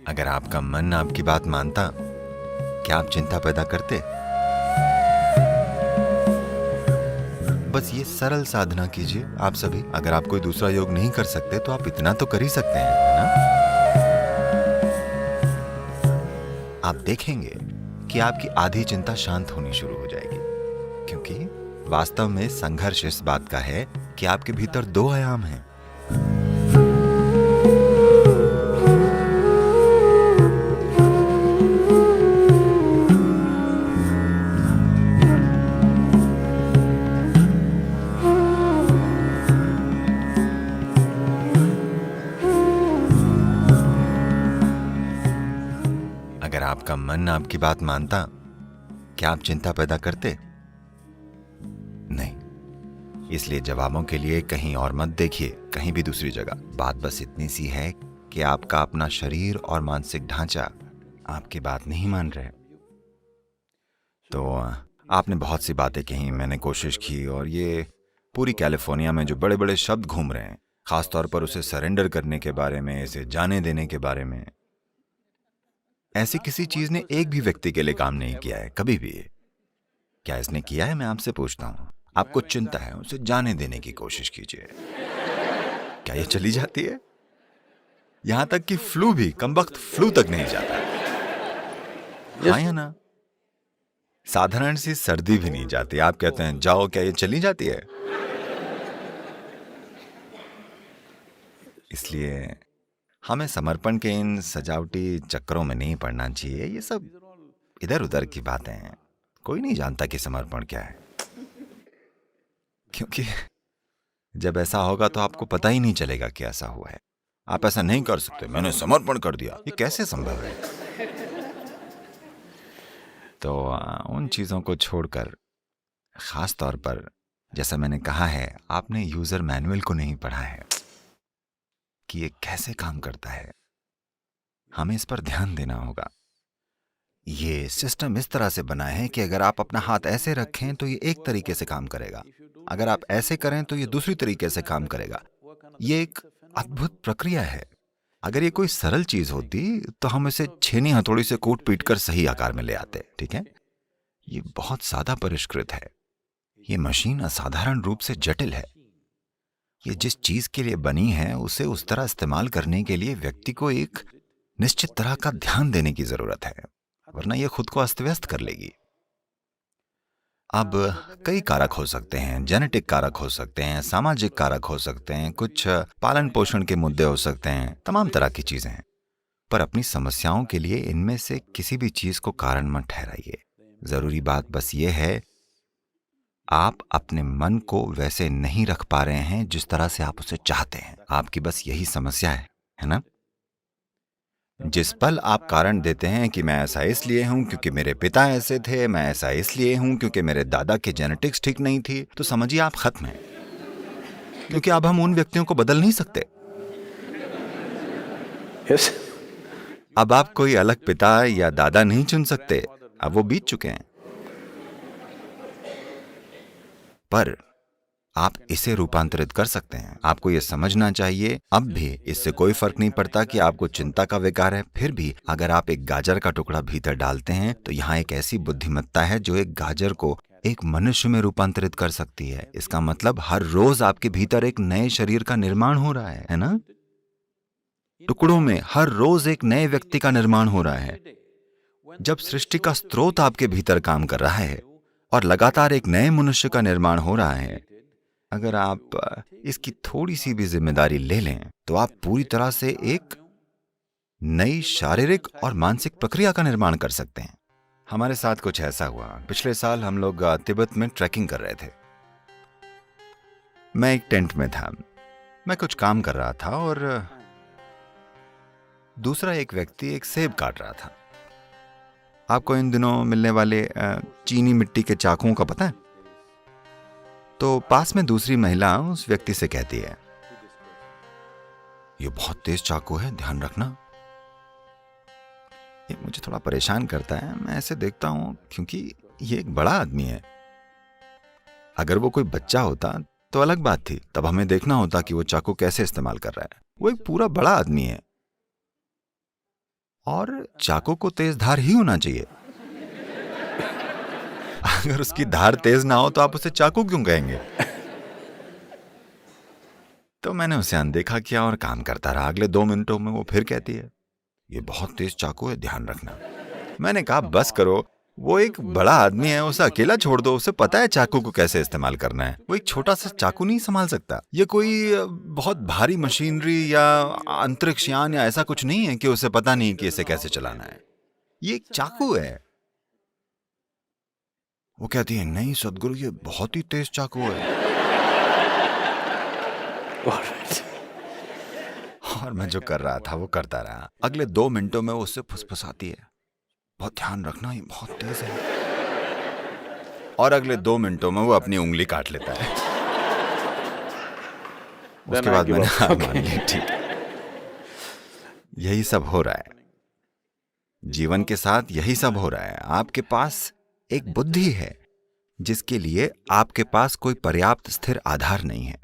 अगर आपका मन आपकी बात मानता, क्या आप चिंता पैदा करते? बस ये सरल साधना कीजिए आप सभी। अगर आप कोई दूसरा योग नहीं कर सकते तो आप इतना तो कर ही सकते हैं, है ना? आप देखेंगे कि आपकी आधी चिंता शांत होनी शुरू हो जाएगी, क्योंकि वास्तव में संघर्ष इस बात का है कि आपके भीतर दो आयाम हैं। अगर आपका मन आपकी बात मानता, क्या आप चिंता पैदा करते? नहीं। इसलिए जवाबों के लिए कहीं और मत देखिए, कहीं भी दूसरी जगह। बात बस इतनी सी है कि आपका अपना शरीर और मानसिक ढांचा आपकी बात नहीं मान रहे। तो आपने बहुत सी बातें कही, मैंने कोशिश की, और ये पूरी कैलिफोर्निया में जो बड़े बड़े शब्द घूम रहे हैं, खासतौर पर उसे सरेंडर करने के बारे में, इसे जाने देने के बारे में, ऐसी किसी चीज ने एक भी व्यक्ति के लिए काम नहीं किया है कभी भी। क्या इसने किया है? मैं आपसे पूछता हूं। आपको चिंता है, उसे जाने देने की कोशिश कीजिए। क्या ये चली जाती है? यहां तक कि फ्लू भी, कमबख्त फ्लू तक नहीं जाता। हाँ या ना? साधारण सी सर्दी भी नहीं जाती। आप कहते हैं जाओ, क्या ये चली जाती है? इसलिए हमें समर्पण के इन सजावटी चक्करों में नहीं पड़ना चाहिए। ये सब इधर उधर की बातें हैं। कोई नहीं जानता कि समर्पण क्या है, क्योंकि जब ऐसा होगा तो आपको पता ही नहीं चलेगा कि ऐसा हुआ है। आप ऐसा नहीं कर सकते, मैंने समर्पण कर दिया, ये कैसे संभव है? तो उन चीजों को छोड़कर, खास तौर पर जैसा मैंने कहा है, आपने यूजर मैनुअल को नहीं पढ़ा है कि ये कैसे काम करता है। हमें इस पर ध्यान देना होगा। ये सिस्टम इस तरह से बना है कि अगर आप अपना हाथ ऐसे रखें तो ये एक तरीके से काम करेगा, अगर आप ऐसे करें तो ये दूसरी तरीके से काम करेगा। ये एक अद्भुत प्रक्रिया है। अगर ये कोई सरल चीज होती तो हम इसे छेनी हथौड़ी से कूट पीट कर सही आकार में ले आते, ठीक है? ये बहुत ज्यादा परिष्कृत है। ये मशीन असाधारण रूप से जटिल है। ये जिस चीज के लिए बनी है उसे उस तरह इस्तेमाल करने के लिए व्यक्ति को एक निश्चित तरह का ध्यान देने की जरूरत है, वरना यह खुद को अस्त व्यस्त कर लेगी। अब कई कारक हो सकते हैं, जेनेटिक कारक हो सकते हैं, सामाजिक कारक हो सकते हैं, कुछ पालन पोषण के मुद्दे हो सकते हैं, तमाम तरह की चीजें हैं। पर अपनी समस्याओं के लिए इनमें से किसी भी चीज को कारण मत ठहराइए। जरूरी बात बस ये है, आप अपने मन को वैसे नहीं रख पा रहे हैं जिस तरह से आप उसे चाहते हैं। आपकी बस यही समस्या है ना? जिस पल आप कारण देते हैं कि मैं ऐसा इसलिए हूं क्योंकि मेरे पिता ऐसे थे, मैं ऐसा इसलिए हूं क्योंकि मेरे दादा की जेनेटिक्स ठीक नहीं थी, तो समझिए आप खत्म हैं। क्योंकि अब हम उन व्यक्तियों को बदल नहीं सकते। Yes. अब आप कोई अलग पिता या दादा नहीं चुन सकते, अब वो बीत चुके हैं। पर आप इसे रूपांतरित कर सकते हैं। आपको यह समझना चाहिए, अब भी इससे कोई फर्क नहीं पड़ता कि आपको चिंता का विकार है। फिर भी अगर आप एक गाजर का टुकड़ा भीतर डालते हैं तो यहाँ एक ऐसी बुद्धिमत्ता है जो एक गाजर को एक मनुष्य में रूपांतरित कर सकती है। इसका मतलब हर रोज आपके भीतर एक नए शरीर का निर्माण हो रहा है ना? टुकड़ों में हर रोज एक नए व्यक्ति का निर्माण हो रहा है। जब सृष्टि का स्रोत आपके भीतर काम कर रहा है और लगातार एक नए मनुष्य का निर्माण हो रहा है, अगर आप इसकी थोड़ी सी भी जिम्मेदारी ले लें तो आप पूरी तरह से एक नई शारीरिक और मानसिक प्रक्रिया का निर्माण कर सकते हैं। हमारे साथ कुछ ऐसा हुआ। पिछले साल हम लोग तिब्बत में ट्रैकिंग कर रहे थे। मैं एक टेंट में था, मैं कुछ काम कर रहा था और दूसरा एक व्यक्ति एक सेब काट रहा था। आपको इन दिनों मिलने वाले चीनी मिट्टी के चाकुओं का पता है? तो पास में दूसरी महिला उस व्यक्ति से कहती है, ये बहुत तेज चाकू है, ध्यान रखना। ये मुझे थोड़ा परेशान करता है। मैं ऐसे देखता हूं क्योंकि ये एक बड़ा आदमी है। अगर वो कोई बच्चा होता तो अलग बात थी, तब हमें देखना होता कि वो चाकू कैसे इस्तेमाल कर रहा है। वो एक पूरा बड़ा आदमी है और चाकू को तेज धार ही होना चाहिए। अगर उसकी धार तेज ना हो तो आप उसे चाकू क्यों कहेंगे? तो मैंने उसे अनदेखा किया और काम करता रहा। अगले 2 मिनटों में वो फिर कहती है, ये बहुत तेज चाकू है, ध्यान रखना। मैंने कहा बस करो, वो एक बड़ा आदमी है, उसे अकेला छोड़ दो, उसे पता है चाकू को कैसे इस्तेमाल करना है। वो एक छोटा सा चाकू नहीं संभाल सकता। ये कोई बहुत भारी मशीनरी या अंतरिक्ष यान या ऐसा कुछ नहीं है कि उसे पता नहीं कि इसे कैसे चलाना है। ये एक चाकू है। वो कहती है, नहीं सदगुरु, ये बहुत ही तेज चाकू है। और मैं जो कर रहा था वो करता रहा। अगले 2 मिनटों में वो उससे फुसफुसाती है, बहुत ध्यान रखना, ये बहुत तेज है। और अगले 2 मिनटों में वो अपनी उंगली काट लेता है। उसके बाद मैंने हार मान ली। ठीक, यही सब हो रहा है जीवन के साथ, यही सब हो रहा है। आपके पास एक बुद्धि है जिसके लिए आपके पास कोई पर्याप्त स्थिर आधार नहीं है,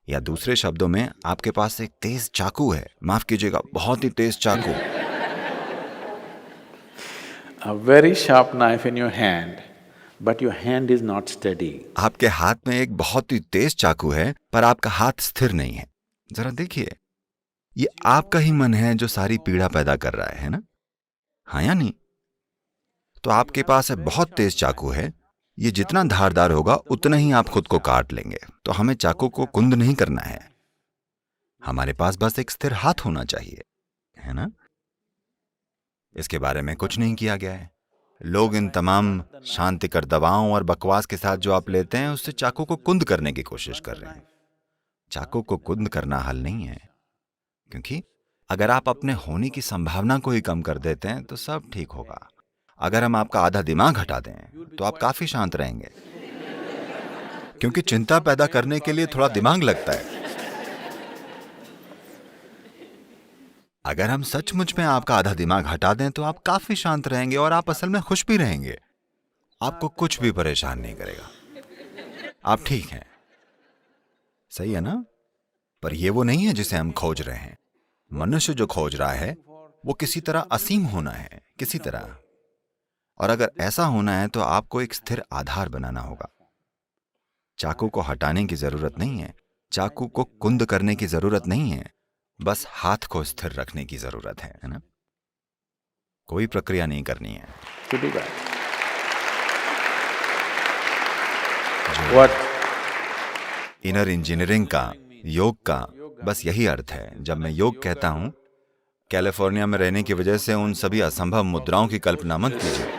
या दूसरे शब्दों में आपके पास एक तेज चाकू है, माफ कीजिएगा बहुत ही तेज चाकू। A very sharp knife in your hand, but your hand is not steady. आपके हाथ में एक बहुत ही तेज चाकू है पर आपका हाथ स्थिर नहीं है। जरा देखिए, ये आपका ही मन है जो सारी पीड़ा पैदा कर रहा है ना? हाँ या नहीं? तो आपके पास है बहुत तेज चाकू है, ये जितना धारदार होगा उतना ही आप खुद को काट लेंगे। तो हमें चाकू को कुंद नहीं करना है, हमारे पास बस एक स्थिर हाथ होना चाहिए, है ना? इसके बारे में कुछ नहीं किया गया है। लोग इन तमाम शांतिकर दवाओं और बकवास के साथ जो आप लेते हैं उससे चाकू को कुंद करने की कोशिश कर रहे हैं। चाकू को कुंद करना हल नहीं है, क्योंकि अगर आप अपने होने की संभावना को ही कम कर देते हैं तो सब ठीक होगा। अगर हम आपका आधा दिमाग हटा दें तो आप काफी शांत रहेंगे, क्योंकि चिंता पैदा करने के लिए थोड़ा दिमाग लगता है। अगर हम सचमुच में आपका आधा दिमाग हटा दें तो आप काफी शांत रहेंगे और आप असल में खुश भी रहेंगे। आपको कुछ भी परेशान नहीं करेगा, आप ठीक हैं, सही है ना? पर यह वो नहीं है जिसे हम खोज रहे हैं। मनुष्य जो खोज रहा है वो किसी तरह असीम होना है, किसी तरह। और अगर ऐसा होना है तो आपको एक स्थिर आधार बनाना होगा। चाकू को हटाने की जरूरत नहीं है, चाकू को कुंद करने की जरूरत नहीं है, बस हाथ को स्थिर रखने की जरूरत है ना? कोई प्रक्रिया नहीं करनी है। इनर इंजीनियरिंग का, योग का बस यही अर्थ है। जब मैं योग कहता हूं, कैलिफोर्निया में रहने की वजह से उन सभी असंभव मुद्राओं की कल्पना मत कीजिए।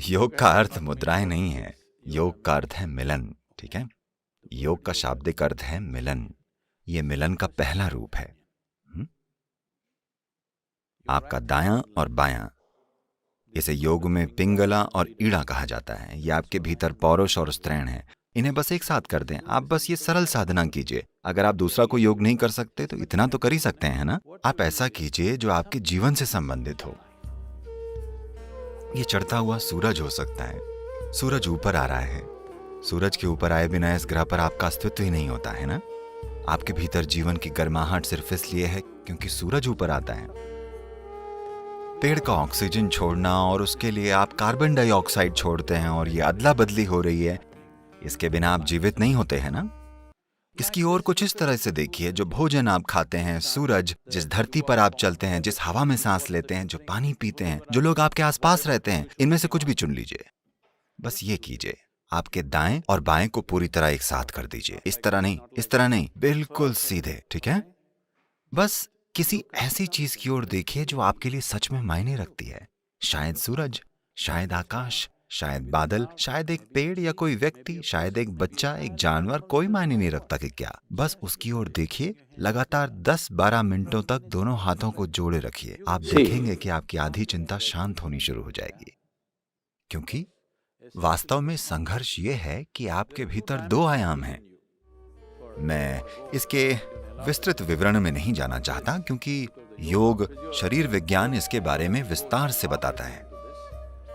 योग का अर्थ मुद्राएं नहीं है, योग का अर्थ है मिलन, ठीक है? योग का शाब्दिक अर्थ है मिलन। ये मिलन का पहला रूप है। आपका दायां और बायां, इसे योग में पिंगला और ईड़ा कहा जाता है। ये आपके भीतर पौरुष और स्त्रैण है। इन्हें बस एक साथ कर दें। आप बस ये सरल साधना कीजिए। अगर आप दूसरा कोई योग नहीं कर सकते तो इतना तो कर ही सकते हैं ना? आप ऐसा कीजिए जो आपके जीवन से संबंधित हो। ये चढ़ता हुआ सूरज हो सकता है। सूरज ऊपर आ रहा है, सूरज के ऊपर आए बिना इस ग्रह पर आपका अस्तित्व ही नहीं होता है ना? आपके भीतर जीवन की गर्माहट सिर्फ इसलिए है क्योंकि सूरज ऊपर आता है। पेड़ का ऑक्सीजन छोड़ना और उसके लिए आप कार्बन डाइऑक्साइड छोड़ते हैं और ये अदला बदली हो रही है। इसके बिना आप जीवित नहीं होते हैं ना? इसकी ओर कुछ इस तरह से देखिए, जो भोजन आप खाते हैं, सूरज, जिस धरती पर आप चलते हैं, जिस हवा में सांस लेते हैं, जो पानी पीते हैं, जो लोग आपके आसपास रहते हैं, इनमें से कुछ भी चुन लीजिए। बस ये कीजिए, आपके दाएं और बाएं को पूरी तरह एक साथ कर दीजिए। इस तरह नहीं, इस तरह नहीं, बिल्कुल सीधे, ठीक है? बस किसी ऐसी चीज की ओर देखिए जो आपके लिए सच में मायने रखती है। शायद सूरज, शायद आकाश, शायद बादल, शायद एक पेड़ या कोई व्यक्ति, शायद एक बच्चा, एक जानवर, कोई मायने नहीं रखता कि क्या। बस उसकी ओर देखिए। लगातार 10-12 मिनटों तक दोनों हाथों को जोड़े रखिए। आप देखेंगे कि आपकी आधी चिंता शांत होनी शुरू हो जाएगी। क्योंकि वास्तव में संघर्ष ये है कि आपके भीतर 2 आयाम हैं। मैं इसके विस्तृत विवरण में नहीं जाना चाहता, क्योंकि योग, शरीर विज्ञान इसके बारे में विस्तार से बताता है।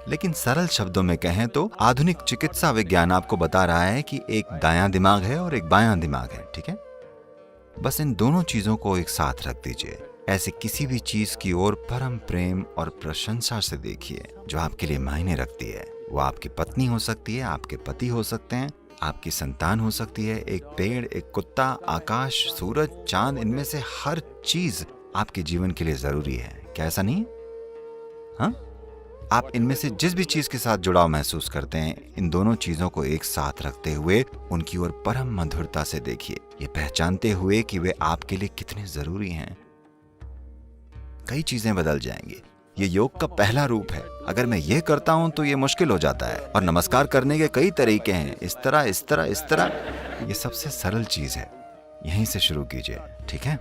लेकिन सरल शब्दों में कहें तो आधुनिक चिकित्सा विज्ञान आपको बता रहा है कि एक दायां दिमाग है और एक बायां दिमाग है, ठीक है? बस इन दोनों चीजों को एक साथ रख दीजिए। ऐसे किसी भी चीज की ओर परम प्रेम और प्रशंसा से देखिए जो आपके लिए मायने रखती है। वो आपकी पत्नी हो सकती है, आपके पति हो सकते हैं, आपकी संतान हो सकती है, एक पेड़, एक कुत्ता, आकाश, सूरज, चांद, इनमें से हर चीज आपके जीवन के लिए जरूरी है। क्या ऐसा नहीं? हाँ, आप इनमें से जिस भी चीज के साथ जुड़ाव महसूस करते हैं, इन दोनों चीजों को एक साथ रखते हुए उनकी ओर परम मधुरता से देखिए, ये पहचानते हुए कि वे आपके लिए कितने जरूरी हैं। कई चीजें बदल जाएंगी। ये योग का पहला रूप है। अगर मैं ये करता हूं तो ये मुश्किल हो जाता है, और नमस्कार करने के कई तरीके हैं, इस तरह इस तरह इस तरह। ये सबसे सरल चीज है, यहीं से शुरू कीजिए, ठीक है?